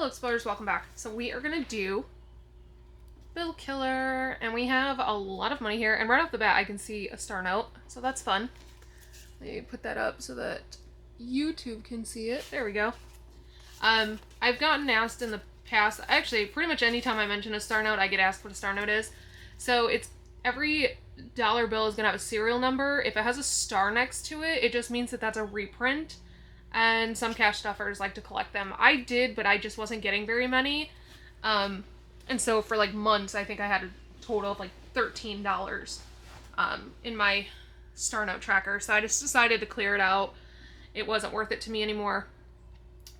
Hello Explorers, welcome back. So we are going to do Bill Killer, and we have a lot of money here, and right off the bat I can see a star note, so that's fun. Let me put that up so that YouTube can see it. There we go. I've gotten asked in the past, actually pretty much anytime I mention a star note I get asked what a star note is. So it's every dollar bill is going to have a serial number. If it has a star next to it, it just means that that's a reprint. And some cash stuffers like to collect them. I did, but I just wasn't getting very many. And so for like months, I think I had a total of like $13 in my star note tracker. So I just decided to clear it out. It wasn't worth it to me anymore.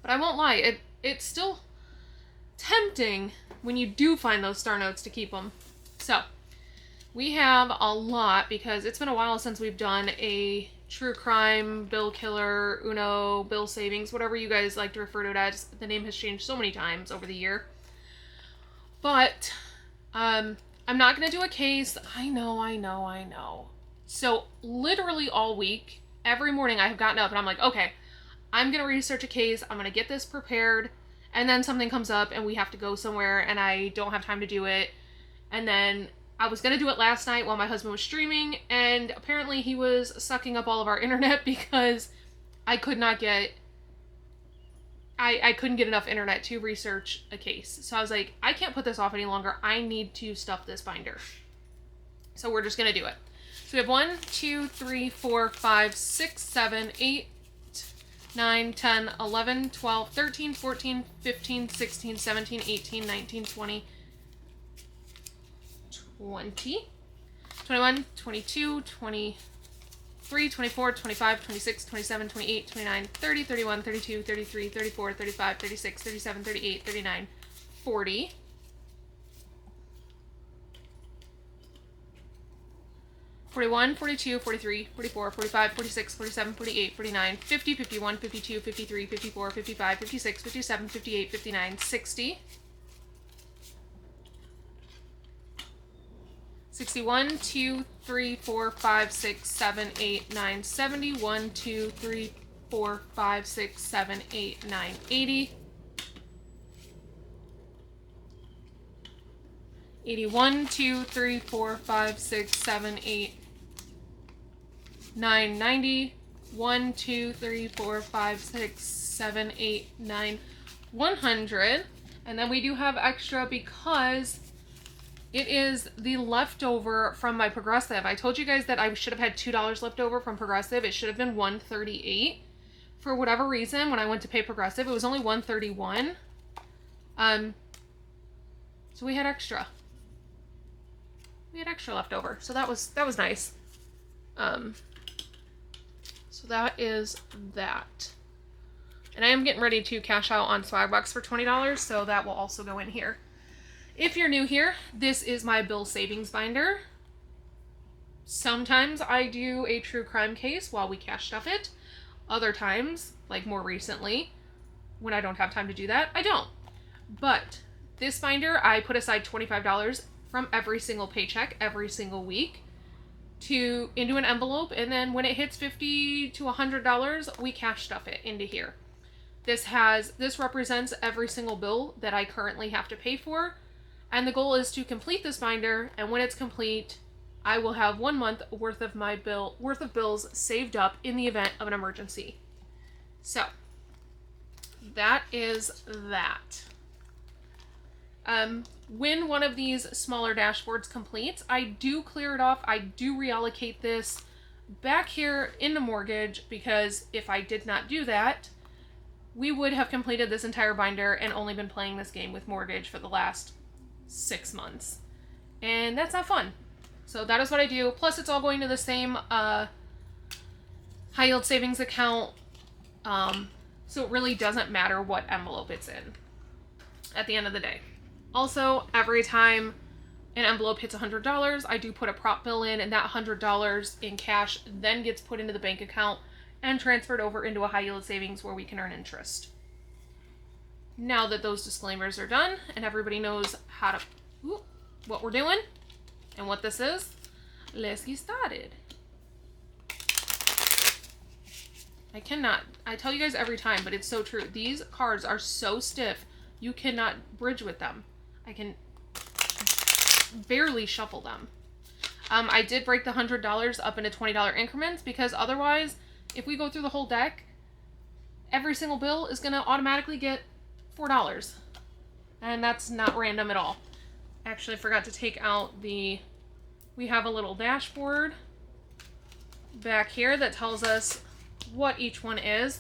But I won't lie, it's still tempting when you do find those star notes to keep them. So we have a lot because it's been a while since we've done a true crime, Bill Killer, Uno, Bill Savings, whatever you guys like to refer to it as. The name has changed so many times over the year. But I'm not going to do a case. I know. So literally all week, every morning I have gotten up and I'm like, okay, I'm going to research a case. I'm going to get this prepared. And then something comes up and we have to go somewhere and I don't have time to do it. And then I was going to do it last night while my husband was streaming, and apparently he was sucking up all of our internet because I could not get... I couldn't get enough internet to research a case. So I was like, I can't put this off any longer. I need to stuff this binder. So we're just going to do it. So we have 1, 2, 3, 4, 5, 6, 7, 8, 9, 10, 11, 12, 13, 14, 15, 16, 17, 18, 19, 20... 20, 21, 22, 23, 24, 25, 26, 27, 28, 29, 30, 31, 32, 33, 34, 35, 36, 37, 38, 39, 40. 41, 42, 43, 44, 45, 46, 47, 48, 49, 50, 51, 52, 53, 54, 55, 56, 57, 58, 59, 60. 61, 2, 3, 4, 5, 6, 7, 8, 9, 70, 1, 2, 3, 4, 5, 6, 7, 8, 9, 80. 81, 2, 3, 4, 5, 6, 7, 8, 9, 90. 1, 2, 3, 4, 5, 6, 7, 8, 9, 100. And then we do have extra because it is the leftover from my Progressive. I told you guys that I should have had $2 left over from Progressive. It should have been $138. For whatever reason, when I went to pay Progressive, it was only $131. So we had extra. We had extra left over. So that was nice. So that is that. And I am getting ready to cash out on Swagbucks for $20, so that will also go in here. If you're new here, this is my Bill Savings binder. Sometimes I do a true crime case while we cash stuff it. Other times, like more recently, when I don't have time to do that, I don't. But this binder, I put aside $25 from every single paycheck, every single week, into an envelope, and then when it hits $50 to $100, we cash stuff it into here. This represents every single bill that I currently have to pay for. And the goal is to complete this binder, and when it's complete, I will have 1 month worth of bills saved up in the event of an emergency. So that is that. When one of these smaller dashboards completes, I do clear it off. I do reallocate this back here into mortgage, because if I did not do that, we would have completed this entire binder and only been playing this game with mortgage for the last 6 months, and that's not fun. So that is what I do. Plus it's all going to the same high yield savings account, so it really doesn't matter what envelope it's in at the end of the day. Also, every time an envelope hits $100, I do put a prop bill in, and that $100 in cash then gets put into the bank account and transferred over into a high yield savings where we can earn interest. Now that those disclaimers are done and everybody knows what we're doing and what this is, let's get started. I tell you guys every time, but it's so true. These cards are so stiff. You cannot bridge with them. I can barely shuffle them. I did break the $100 up into $20 increments because otherwise, if we go through the whole deck, every single bill is going to automatically get $4. And that's not random at all. Actually, I forgot to take out the... We have a little dashboard back here that tells us what each one is.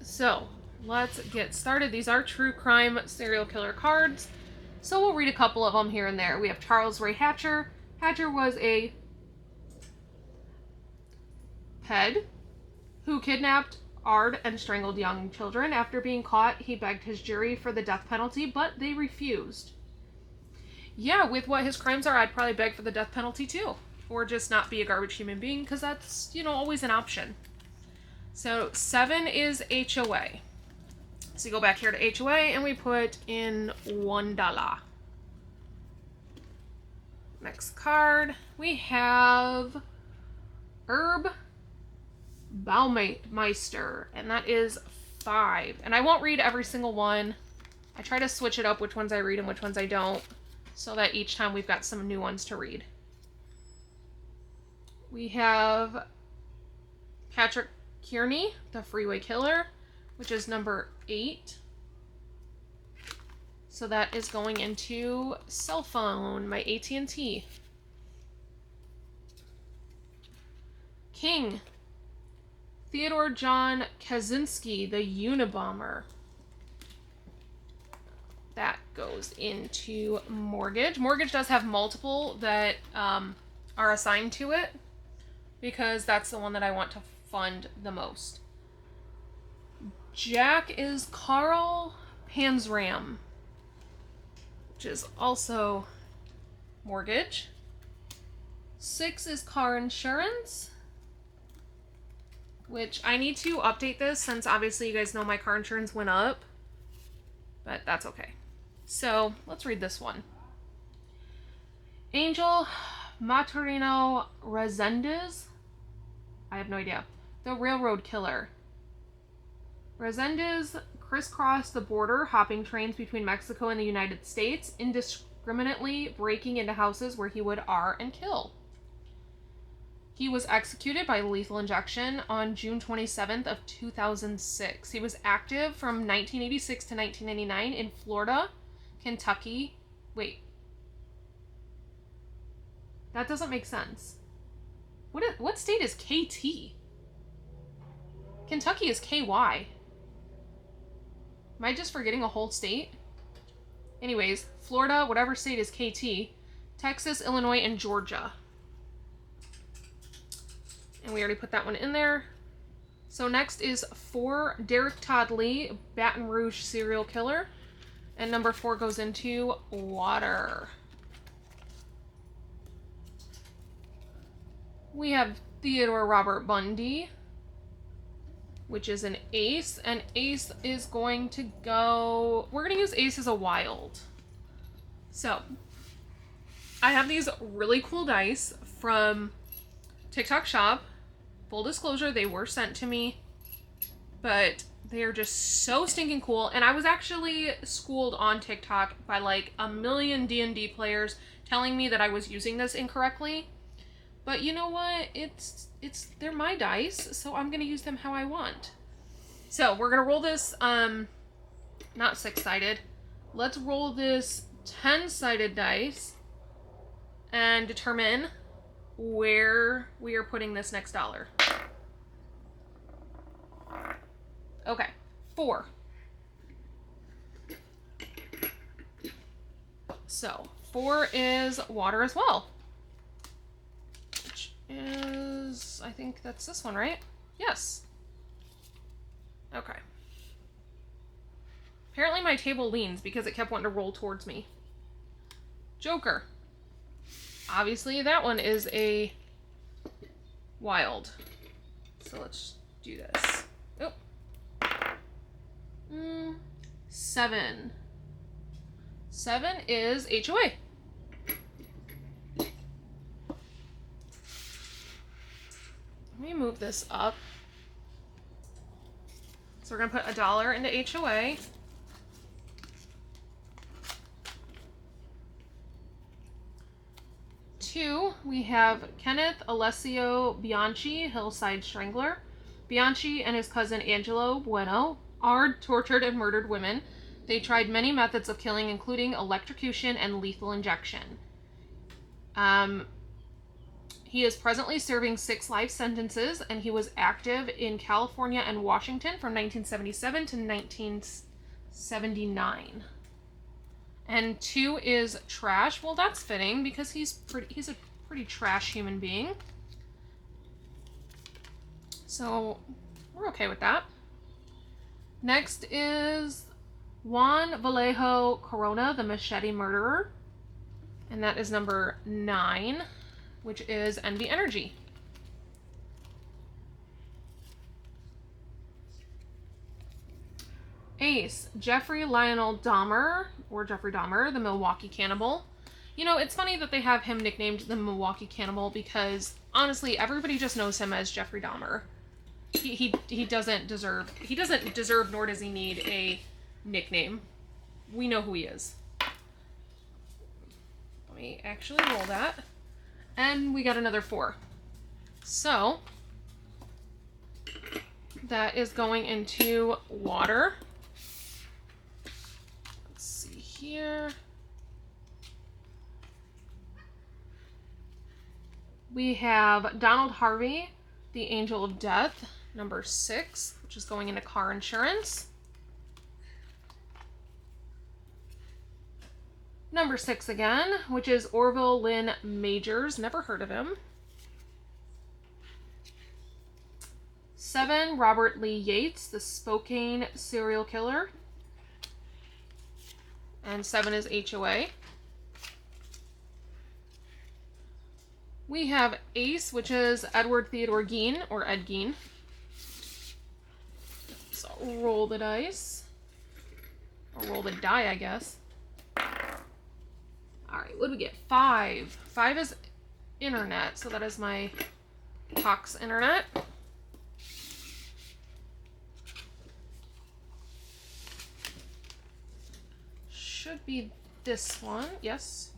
So, let's get started. These are true crime serial killer cards. So we'll read a couple of them here and there. We have Charles Ray Hatcher. Hatcher was a ped who kidnapped, and strangled young children. After being caught, he begged his jury for the death penalty, but they refused. Yeah, with what his crimes are, I'd probably beg for the death penalty too. Or just not be a garbage human being, because that's, you know, always an option. So 7 is HOA. So you go back here to HOA and we put in $1. Next card, we have Herb Baumeister, and that is 5. And I won't read every single one. I try to switch it up which ones I read and which ones I don't, so that each time we've got some new ones to read. We have Patrick Kearney, the Freeway Killer, which is number 8. So that is going into cell phone, my AT&T. King, Theodore John Kaczynski, the Unabomber. That goes into mortgage. Mortgage does have multiple that are assigned to it because that's the one that I want to fund the most. Jack is Carl Panzram, which is also mortgage. 6 is car insurance, which I need to update this since obviously you guys know my car insurance went up, but that's okay. So let's read this one. Angel Maturino Resendez. I have no idea. The Railroad Killer. Resendez crisscrossed the border, hopping trains between Mexico and the United States, indiscriminately breaking into houses where he would R and kill. He was executed by lethal injection on June 27th of 2006. He was active from 1986 to 1999 in Florida, Kentucky. Wait. That doesn't make sense. What state is KT? Kentucky is KY. Am I just forgetting a whole state? Anyways, Florida, whatever state is KT, Texas, Illinois, and Georgia. And we already put that one in there. So next is 4, Derek Todd Lee, Baton Rouge serial killer. And number 4 goes into water. We have Theodore Robert Bundy, which is an ace. And ace is going to go... We're going to use ace as a wild. So, I have these really cool dice from TikTok Shop. Full disclosure, they were sent to me, but they are just so stinking cool. And I was actually schooled on TikTok by like a million D&D players telling me that I was using this incorrectly. But you know what? They're my dice, so I'm gonna use them how I want. So we're gonna roll this, not 6-sided. Let's roll this 10-sided dice and determine where we are putting this next dollar. Okay, 4. So 4 is water as well. Which is, I think that's this one, right? Yes. Okay. Apparently my table leans because it kept wanting to roll towards me. Joker. Obviously that one is a wild. So let's do this. Oh. 7. 7 is HOA. Let me move this up. So we're going to put $1 into HOA. Two, we have Kenneth Alessio Bianchi, Hillside Strangler. Bianchi and his cousin Angelo Bueno are tortured and murdered women. They tried many methods of killing, including electrocution and lethal injection. He is presently serving 6 life sentences, and he was active in California and Washington from 1977 to 1979. And 2 is trash. Well, that's fitting because he's a pretty trash human being. So we're okay with that. Next is Juan Vallejo Corona, the machete murderer. And that is number 9, which is Envy Energy. Ace, Jeffrey Lionel Dahmer, or Jeffrey Dahmer, the Milwaukee Cannibal. You know, it's funny that they have him nicknamed the Milwaukee Cannibal because, honestly, everybody just knows him as Jeffrey Dahmer. He doesn't deserve, nor does he need a nickname. We know who he is. Let me actually roll that. And we got another 4. So, that is going into water. Let's see here. We have Donald Harvey, the Angel of Death, number 6, which is going into car insurance. Number 6 again, which is Orville Lynn Majors. Never heard of him. 7, Robert Lee Yates, the Spokane serial killer. And 7 is HOA. We have Ace, which is Edward Theodore Gein, or Ed Gein. So I'll roll the dice. Or roll the die, I guess. Alright, what do we get? 5. 5 is internet, so that is my Cox internet. Should be this one, yes.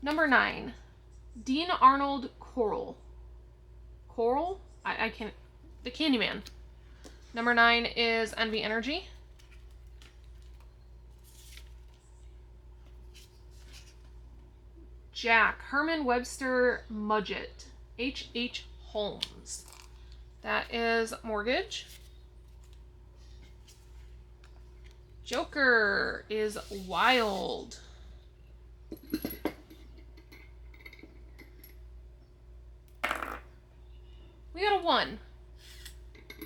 Number 9, Dean Arnold Coral. Coral? I can't, the Candyman. Number 9 is Envy Energy. Jack, Herman Webster Mudgett, H.H. Holmes. That is mortgage. Joker is Wild. We got a 1.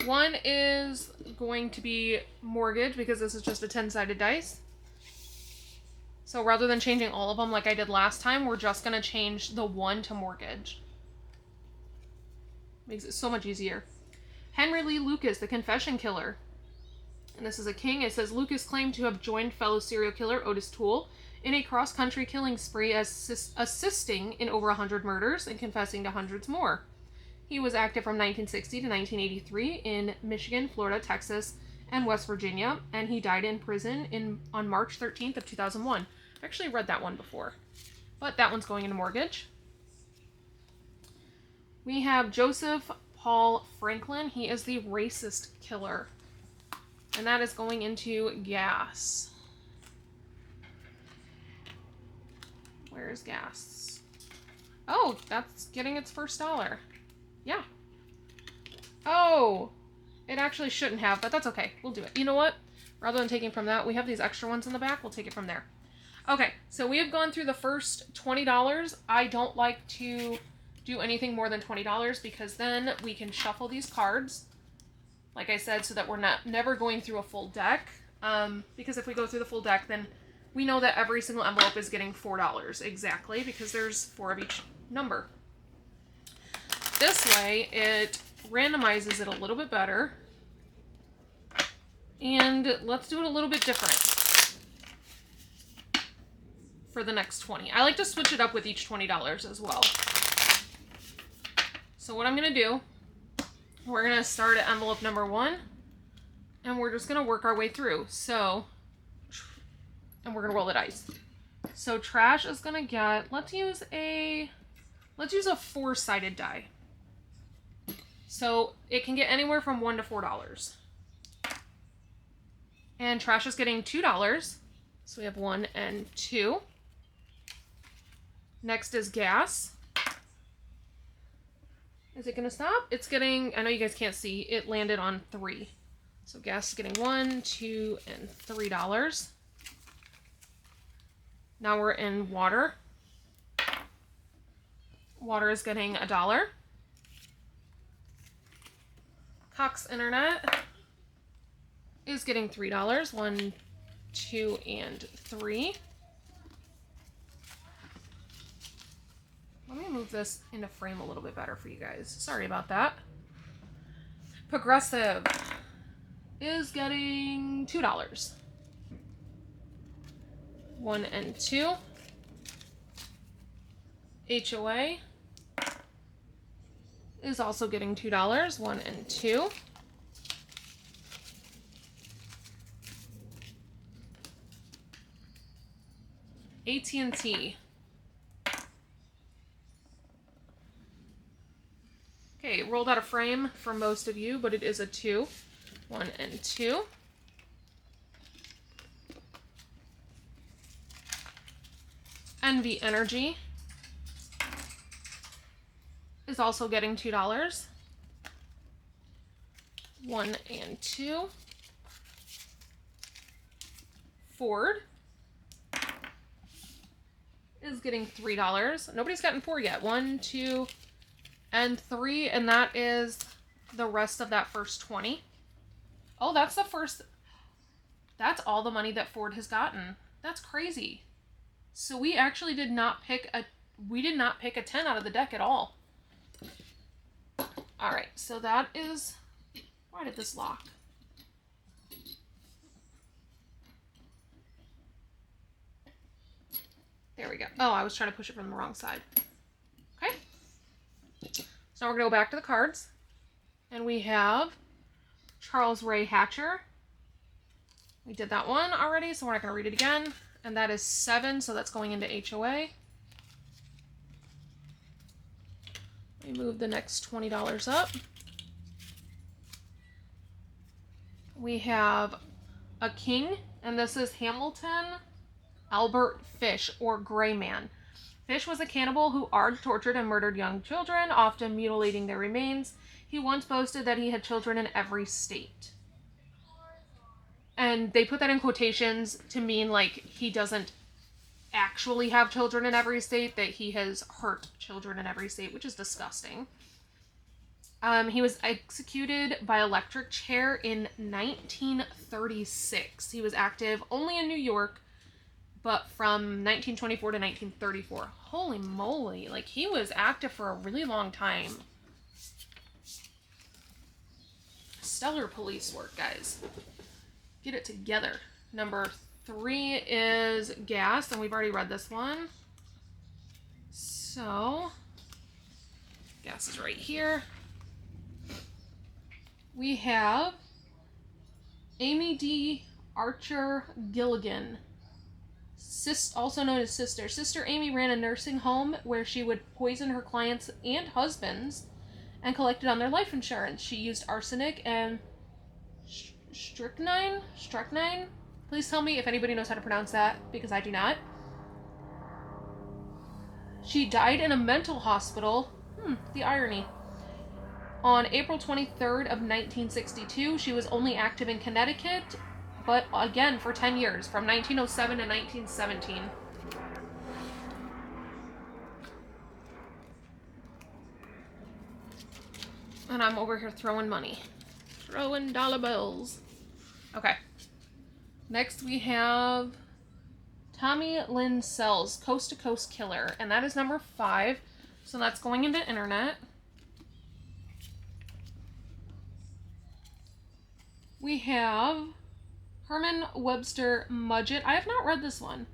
1 is going to be mortgage because this is just a 10-sided dice. So rather than changing all of them like I did last time, we're just going to change the 1 to mortgage. Makes it so much easier. Henry Lee Lucas, the Confession Killer. And this is a king. It says, Lucas claimed to have joined fellow serial killer Otis Toole in a cross-country killing spree, assisting in over 100 murders and confessing to hundreds more. He was active from 1960 to 1983 in Michigan, Florida, Texas, and West Virginia, and he died in prison on March 13th of 2001. I've actually read that one before, but that one's going into mortgage. We have Joseph Paul Franklin. He is the racist killer, and that is going into gas. Where's gas? Oh, that's getting its first dollar. Yeah. Oh, it actually shouldn't have, but that's okay. We'll do it. You know what? Rather than taking from that, we have these extra ones in the back. We'll take it from there. Okay, so we have gone through the first $20. I don't like to do anything more than $20 because then we can shuffle these cards, like I said, so that we're never going through a full deck. Because if we go through the full deck, then we know that every single envelope is getting $4 exactly because there's 4 of each number. This way, it randomizes it a little bit better. And let's do it a little bit different for the next 20. I like to switch it up with each $20 as well. So what I'm going to do, We're going to start at envelope number 1. And we're just going to work our way through. So, and we're going to roll the dice. So trash is going to get, let's use a 4-sided die. So it can get anywhere from $1 to $4. And trash is getting $2. So we have 1 and 2. Next is gas. Is it going to stop? It's getting, I know you guys can't see, it landed on 3. So gas is getting $1, $2, and $3. Now we're in water. Water is getting $1. Cox Internet is getting $3. 1, 2, and 3. Let me move this into frame a little bit better for you guys. Sorry about that. Progressive is getting $2. 1 and 2. HOA is also getting $2. 1 and 2. AT&T. Okay, it rolled out of frame for most of you, but it is a 2. 1 and 2. NV Energy is also getting $2. 1 and 2. Ford is getting $3. Nobody's gotten 4 yet. 1, 2, and 3, and that is the rest of that first 20. Oh, that's the first. That's all the money that Ford has gotten. That's crazy. So we actually did not pick a 10 out of the deck at all. All right, so that is, why did this lock? There we go. Oh, I was trying to push it from the wrong side. Okay. So now we're going to go back to the cards. And we have Charles Ray Hatcher. We did that one already, so we're not going to read it again. And that is 7, so that's going into HOA. We move the next $20 up. We have a king, and this is Hamilton Albert Fish, or Gray Man. Fish was a cannibal who argued, tortured, and murdered young children, often mutilating their remains. He once boasted that he had children in every state. And they put that in quotations to mean like he doesn't actually have children in every state, that he has hurt children in every state, which is disgusting. He was executed by electric chair in 1936. He was active only in New York, but from 1924 to 1934. Holy moly, like he was active for a really long time. Stellar police work, guys. Get it together. Number 3 is gas, and we've already read this one. So, gas is right here. We have Amy D. Archer Gilligan, also known as Sister. Sister Amy ran a nursing home where she would poison her clients and husbands and collected on their life insurance. She used arsenic and strychnine? Please tell me if anybody knows how to pronounce that, because I do not. She died in a mental hospital. The irony. On April 23rd of 1962, she was only active in Connecticut, but again for 10 years, from 1907 to 1917. And I'm over here throwing money. Throwing dollar bills. Okay. Next we have Tommy Lynn Sells, Coast to Coast Killer, and that is number 5. So that's going into internet. We have Herman Webster Mudgett. I have not read this one.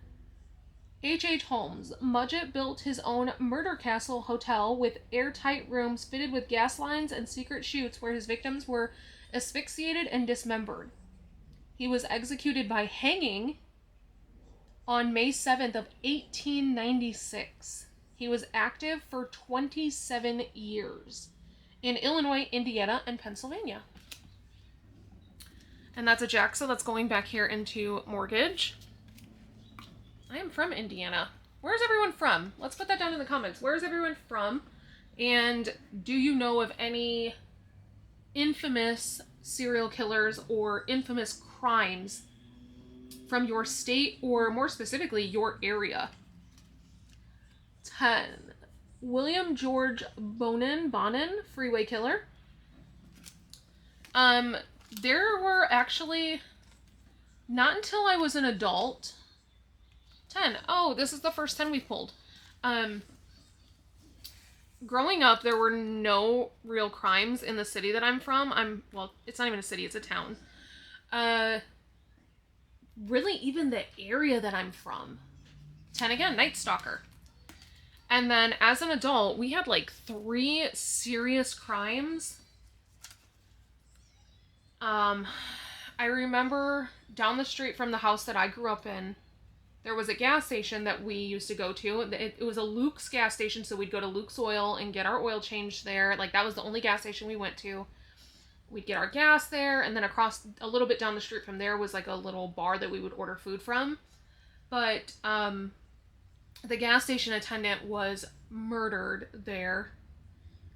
H.H. Holmes. Mudgett built his own murder castle hotel with airtight rooms fitted with gas lines and secret chutes where his victims were asphyxiated and dismembered. He was executed by hanging on May 7th of 1896. He was active for 27 years in Illinois, Indiana, and Pennsylvania. And that's a jack, so that's going back here into mortgage. I am from Indiana. Where's everyone from? Let's put that down in the comments. Where's everyone from? And do you know of any infamous serial killers or infamous crimes from your state, or more specifically, your area? 10. William George Bonin, freeway killer. There were actually, not until I was an adult. 10. Oh, this is the first 10 we've pulled. Growing up, there were no real crimes in the city that I'm from. Well, it's not even a city, it's a town. Really, even the area that I'm from. 10 again, Night Stalker. And then as an adult, we had like 3 serious crimes. I remember down the street from the house that I grew up in, there was a gas station that we used to go to. It was a Luke's gas station, so we'd go to Luke's Oil and get our oil changed there. Like, that was the only gas station we went to. We'd get our gas there, and then across a little bit down the street from there was like a little bar that we would order food from. But the gas station attendant was murdered there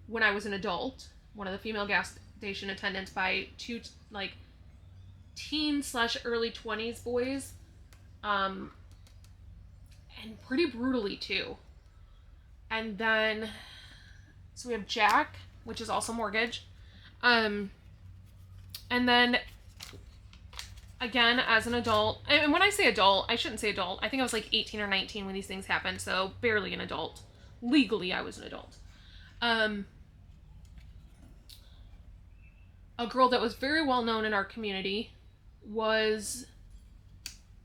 when I was an adult. One of the female gas station attendants by 2 like teen/early 20s boys. And pretty brutally too. And then, so we have Jack, which is also mortgage. And then, again, as an adult, and when I say adult, I shouldn't say adult. I think I was like 18 or 19 when these things happened, so barely an adult. Legally, I was an adult. A girl that was very well known in our community was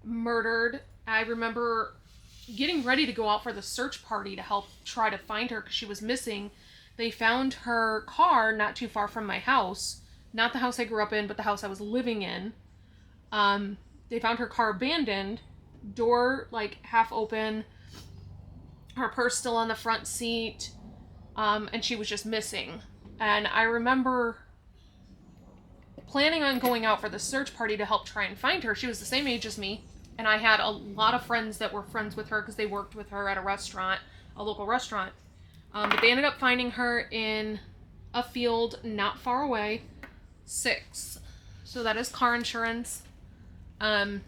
murdered. I remember getting ready to go out for the search party to help try to find her because she was missing. They found her car not too far from my house. Not the house I grew up in, but the house I was living in. They found her car abandoned, door like half open, her purse still on the front seat, and she was just missing. And I remember planning on going out for the search party to help try and find her. She was the same age as me. And I had a lot of friends that were friends with her because they worked with her at a restaurant, a local restaurant. But they ended up finding her in a field not far away. 6. So that is car insurance. And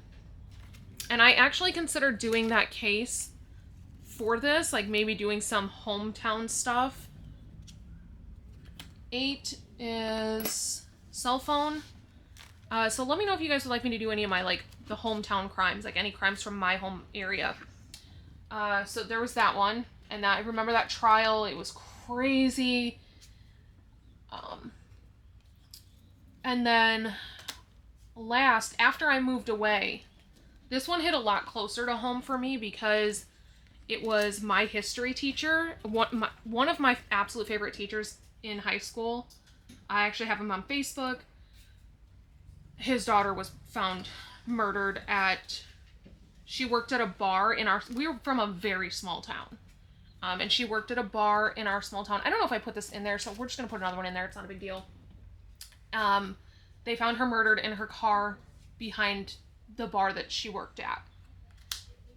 I actually considered doing that case for this, like maybe doing some hometown stuff. 8 is cell phone. So let me know if you guys would like me to do any of my, like, the hometown crimes, like any crimes from my home area. So there was that one, and I remember that trial. It was crazy. And then last, after I moved away, this one hit a lot closer to home for me because it was my history teacher, one of my absolute favorite teachers in high school. I actually have him on Facebook. His daughter was found murdered she worked at a bar we were from a very small town. And she worked at a bar in our small town. I don't know if I put this in there, so we're just going to put another one in there. It's not a big deal. They found her murdered in her car behind the bar that she worked at.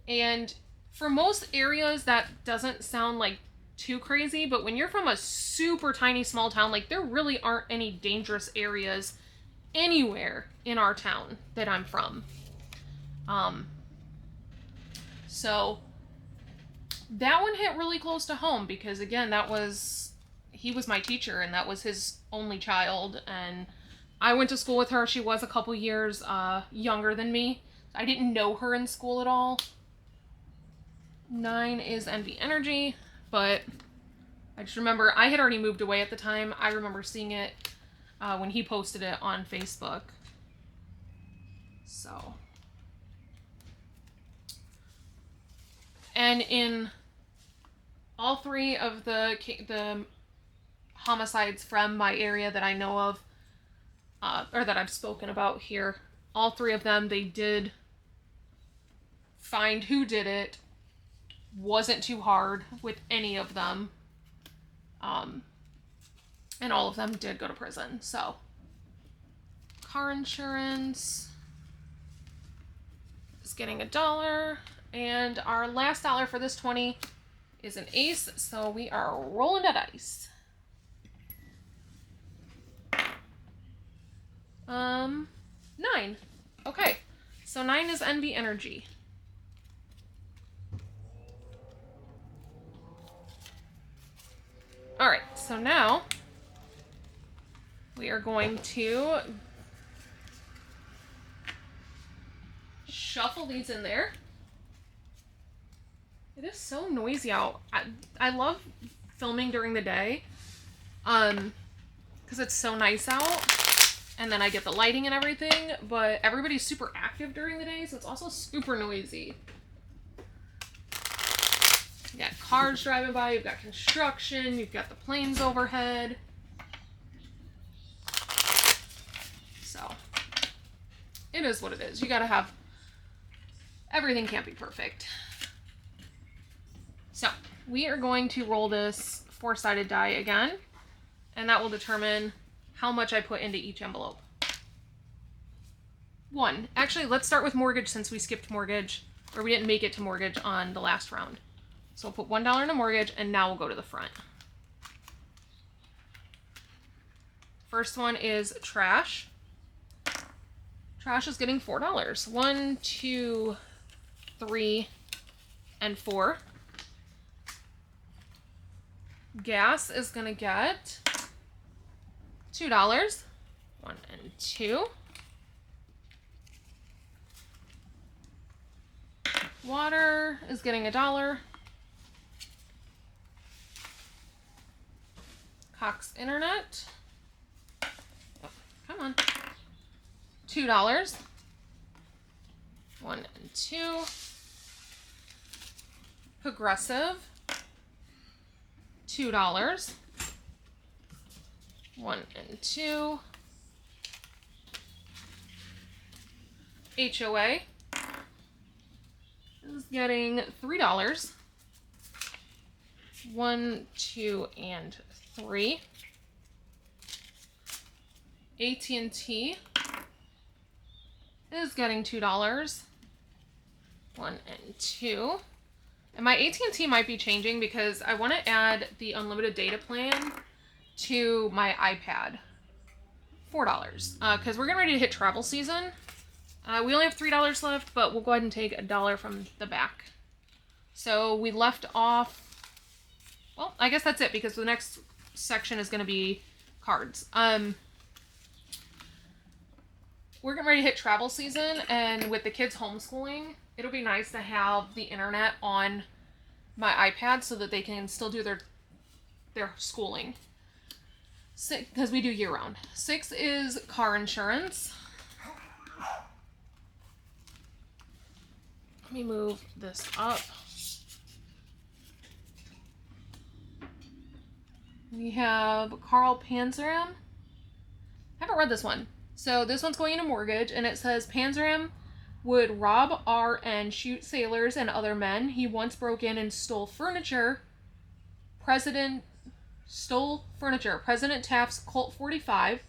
And for most areas, that doesn't sound like too crazy, but when you're from a super tiny small town, like, there really aren't any dangerous areas anywhere in our town that I'm from. So that one hit really close to home because, again, he was my teacher and that was his only child, and I went to school with her. She was a couple years younger than me. I didn't know her in school at all. 9 is envy energy, but I just remember I had already moved away at the time. I remember seeing it when he posted it on Facebook. So. And in all three of the homicides from my area that I know of, or that I've spoken about here, all three of them, they did find who did it. Wasn't too hard with any of them. And all of them did go to prison. So, car insurance is getting $1. And our last dollar for this 20 is an ace. So we are rolling that dice. 9. Okay. So 9 is Envy Energy. Alright, so now we are going to shuffle these in there. It is so noisy out. I love filming during the day, because it's so nice out, and then I get the lighting and everything, but everybody's super active during the day, so it's also super noisy. You got cars driving by, you've got construction, you've got the planes overhead. So, it is what it is. You gotta have, everything can't be perfect. So, we are going to roll this 4-sided die again, and that will determine how much I put into each envelope. 1. Actually, let's start with mortgage since we skipped mortgage, or we didn't make it to mortgage on the last round. So we'll put $1 in a mortgage, and now we'll go to the front. First one is trash. Trash is getting $4. 1, 2, 3, and 4. Gas is gonna get $2. 1 and 2. Water is getting $1. Cox Internet. Oh, come on. $2. 1 and 2. Progressive. $2. 1 and 2. HOA is getting $3. 1, 2, and 3. AT&T is getting $2. 1 and 2. And my AT&T might be changing because I want to add the unlimited data plan to my iPad. $4. Because we're getting ready to hit travel season. We only have $3 left, but we'll go ahead and take $1 from the back. So we left off... Well, I guess that's it because the next section is going to be cards. We're getting ready to hit travel season, and with the kids homeschooling, it'll be nice to have the internet on my iPad so that they can still do their schooling. Because we do year-round. 6 is car insurance. Let me move this up. We have Carl Panzeram. I haven't read this one. So this one's going into mortgage, and it says Panzeram would rob and shoot sailors and other men. He once broke in and stole furniture. President Taft's Colt 45,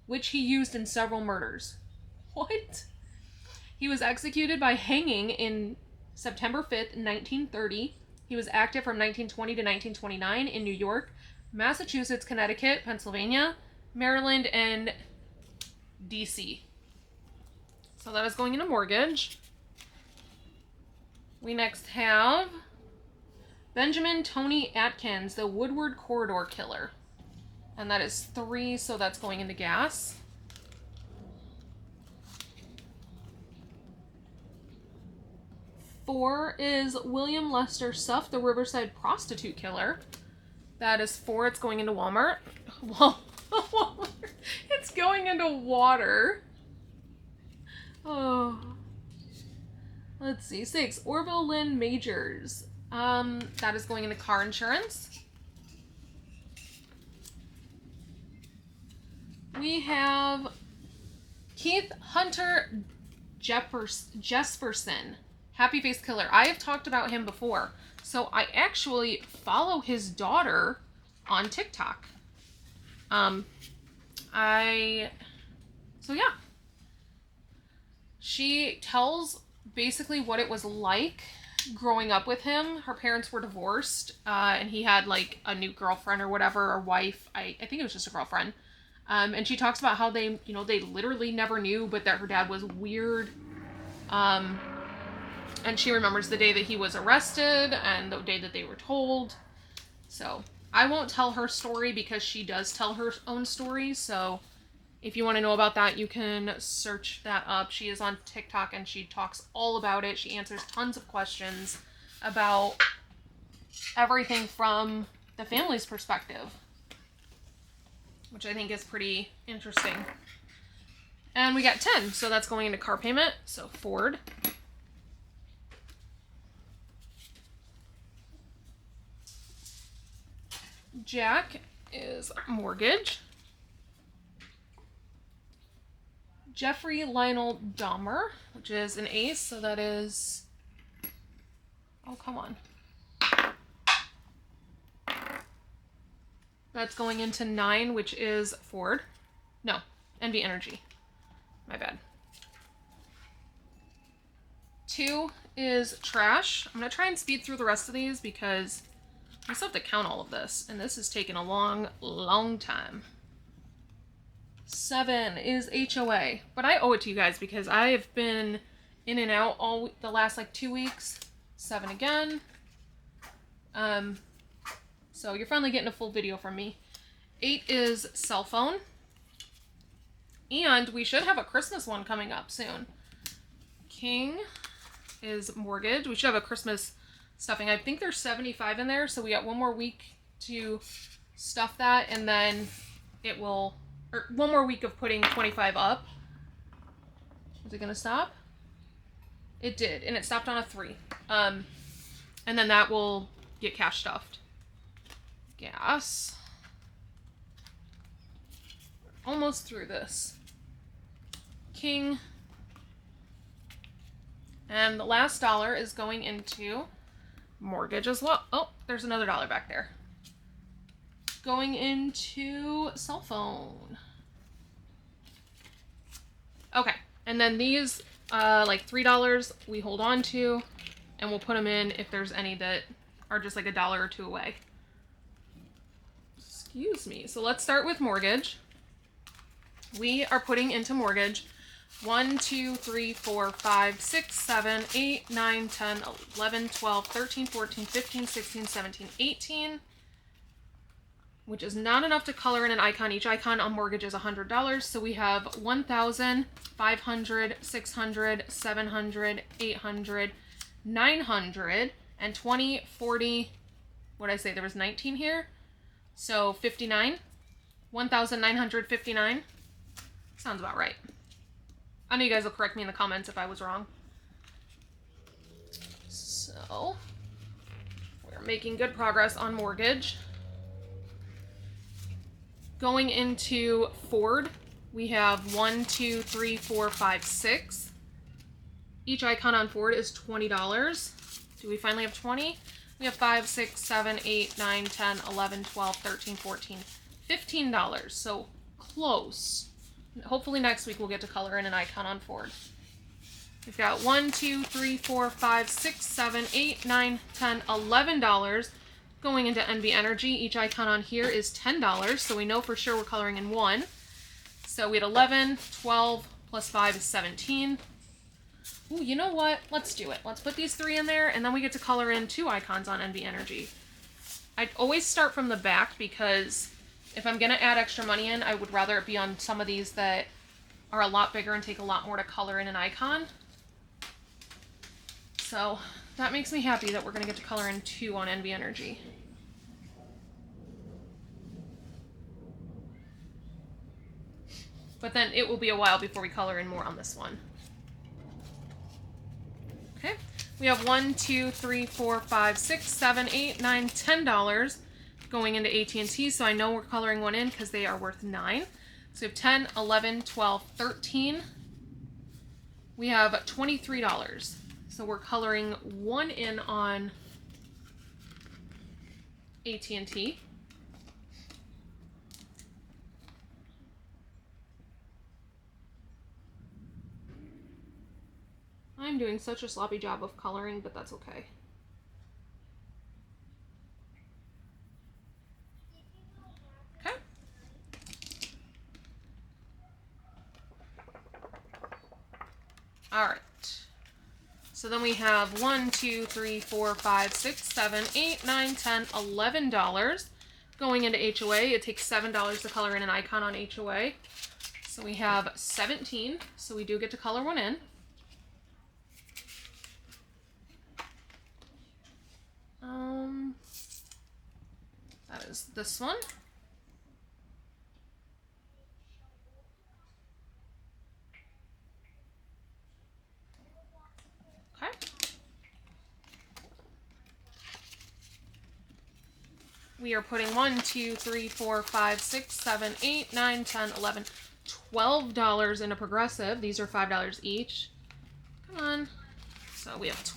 which he used in several murders. What? He was executed by hanging in September 5th, 1930. He was active from 1920 to 1929 in New York, Massachusetts, Connecticut, Pennsylvania, Maryland, and DC. So that is going into mortgage. We next have Benjamin Tony Atkins, the Woodward Corridor Killer. And that is 3, so that's going into gas. Four is William Lester Suff, the Riverside Prostitute Killer. That is 4. It's going into Walmart. Walmart. It's going into water. Oh. Let's see. 6. Orville Lynn Majors. That is going into car insurance. We have Keith Hunter Jesperson. Happy Face Killer. I have talked about him before. So I actually follow his daughter on TikTok. So yeah. She tells basically what it was like growing up with him. Her parents were divorced, and he had like a new girlfriend or whatever, or wife. I think it was just a girlfriend. And she talks about how they, they literally never knew, but that her dad was weird. And she remembers the day that he was arrested and the day that they were told. So I won't tell her story because she does tell her own story. So if you want to know about that, you can search that up. She is on TikTok and she talks all about it. She answers tons of questions about everything from the family's perspective, which I think is pretty interesting. And we got 10, so that's going into car payment. So Ford. Jack is mortgage. Jeffrey Lionel Dahmer, which is an ace, so that is... Oh, come on. That's going into 9, which is Ford. No, NV Energy. My bad. 2 is trash. I'm going to try and speed through the rest of these because I still have to count all of this, and this is taking a long, long time. 7 is HOA, but I owe it to you guys because I have been in and out all the last like 2 weeks. 7 again. So you're finally getting a full video from me. 8 is cell phone. And we should have a Christmas one coming up soon. King is mortgage. We should have a Christmas stuffing. I think there's 75 in there, so we got one more week to stuff that, and then it will, or one more week of putting 25 up. Is it gonna stop? It did, and it stopped on a 3. And then that will get cash stuffed. Gas. Almost through this. King. And the last dollar is going into mortgage as well. Oh, there's another dollar back there. Going into cell phone. Okay, and then these, like $3 we hold on to, and we'll put them in if there's any that are just like $1 or $2 away. Excuse me. So let's start with mortgage. We are putting into mortgage 1, 2, 3, 4, 5, 6, 7, 8, 9, 10, 11, 12, 13, 14, 15, 16, 17, 18, which is not enough to color in an icon. Each icon on mortgage is $100. So we have 1,000, 500, 600, 700, 800, 900, and 20, 40, what did I say? There was 19 here. So 59, 1,959. Sounds about right. I know you guys will correct me in the comments if I was wrong. So, we're making good progress on mortgage. Going into Ford, we have 1, 2, 3, 4, 5, 6. Each icon on Ford is $20. Do we finally have 20? We have 5, 6, 7, 8, 9, 10, 11, 12, 13, 14, $15. So, close. Hopefully next week we'll get to color in an icon on Ford. We've got 1, 2, 3, 4, 5, 6, 7, 8, 9, 10, $11 going into NV Energy. Each icon on here is $10, so we know for sure we're coloring in 1. So we had 11, 12, plus 5 is 17. Ooh, you know what? Let's do it. Let's put these 3 in there, and then we get to color in 2 icons on NV Energy. I'd always start from the back because if I'm going to add extra money in, I would rather it be on some of these that are a lot bigger and take a lot more to color in an icon. So that makes me happy that we're going to get to color in 2 on NV Energy. But then it will be a while before we color in more on this one. Okay. We have $1, $2, $3, $4, $5, $6, $7, $8, $9, $10 going into AT&T. So I know we're coloring one in because they are worth $9. So we have 10, 11, 12, 13. We have $23. So we're coloring one in on AT&T. I'm doing such a sloppy job of coloring, but that's okay. Okay. All right. So then we have $1, $2, $3, $4, $5, $6, $7, $8, $9, $10, $11 going into HOA. It takes $7 to color in an icon on HOA. So we have 17. So we do get to color one in. That is this one. Okay. We are putting $1, 2, 3, 4, 5, 6, 7, 8, 9, 10, 11, $12 in a progressive. These are $5 each. Come on. So we have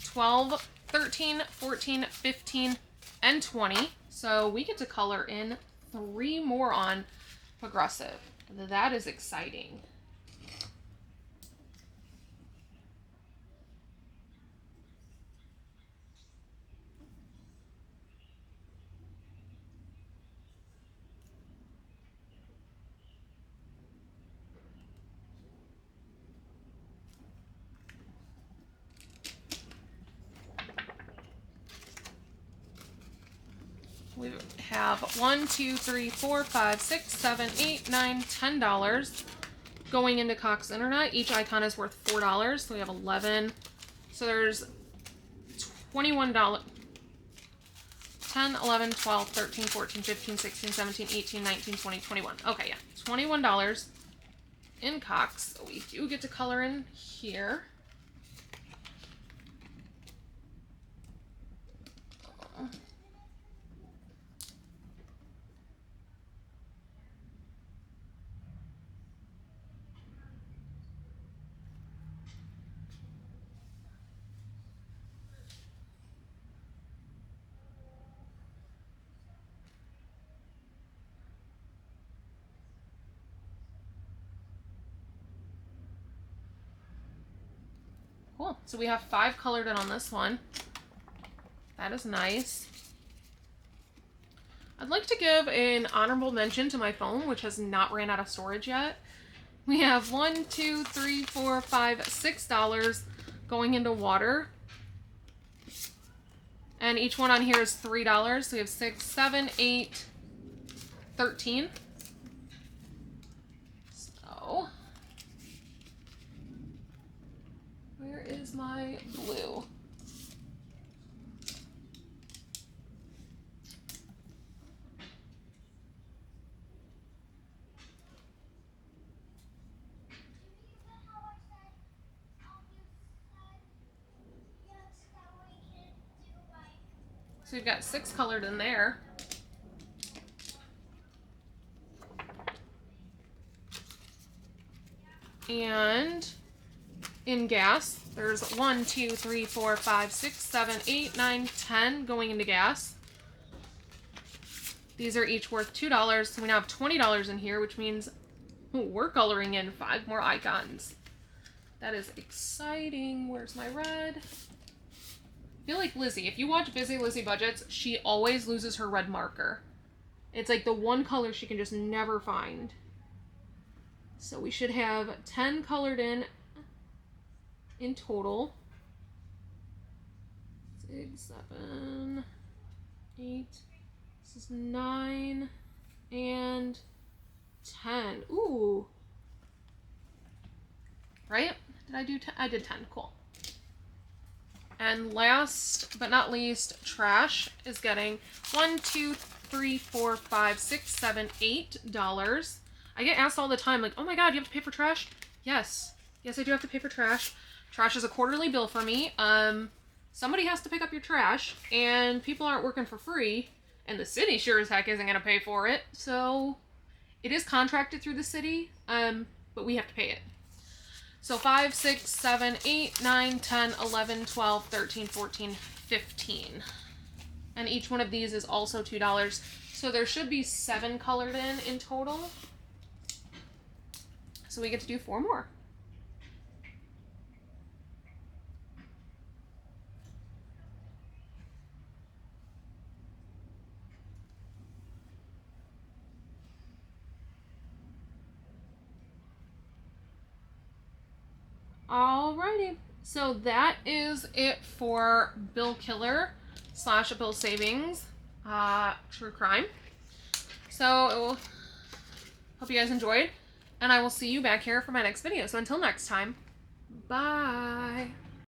12, 13, 14, 15, and 20. So we get to color in 3 more on progressive. That is exciting. We have $1, 2, 3, 4, 5, 6, 7, 8, 9, $10 going into Cox Internet. Each icon is worth $4, so we have 11. So there's $21. 10, 11, 12, 13, 14, 15, 16, 17, 18, 19, 20, 21. Okay, yeah. $21 in Cox. So we do get to color in here. Cool. So we have 5 colored in on this one. That is nice. I'd like to give an honorable mention to my phone, which has not ran out of storage yet. We have $1, 2, 3, 4, 5, $6 going into water. And each one on here is $3. So we have 6, 7, 8, 13. So where is my blue? So we've got 6 colored in there. And in gas, there's 1, 2, 3, 4, 5, 6, 7, 8, 9, 10 going into gas. These are each worth $2. So we now have $20 in here, which means we're coloring in 5 more icons. That is exciting. Where's my red? I feel like Lizzie. If you watch Busy Lizzie Budgets, she always loses her red marker. It's like the one color she can just never find. So we should have 10 colored in total. 6, 7, 8. This is 9 and 10. Ooh. Right? Did I do 10? I did 10. Cool. And last but not least, trash is getting $1, 2, 3, 4, 5, 6, 7, $8. I get asked all the time, like, oh my god, you have to pay for trash? Yes. Yes, I do have to pay for trash. Trash is a quarterly bill for me. Somebody has to pick up your trash, and people aren't working for free, and the city sure as heck isn't going to pay for it. So it is contracted through the city, but we have to pay it. So 5, 6, 7, 8, 9, 10, 11, 12, 13, 14, 15. And each one of these is also $2. So there should be 7 colored in total. So we get to do 4 more. Alrighty, so that is it for Bill Killer / Bill Savings True Crime. So, hope you guys enjoyed, and I will see you back here for my next video. So until next time, bye!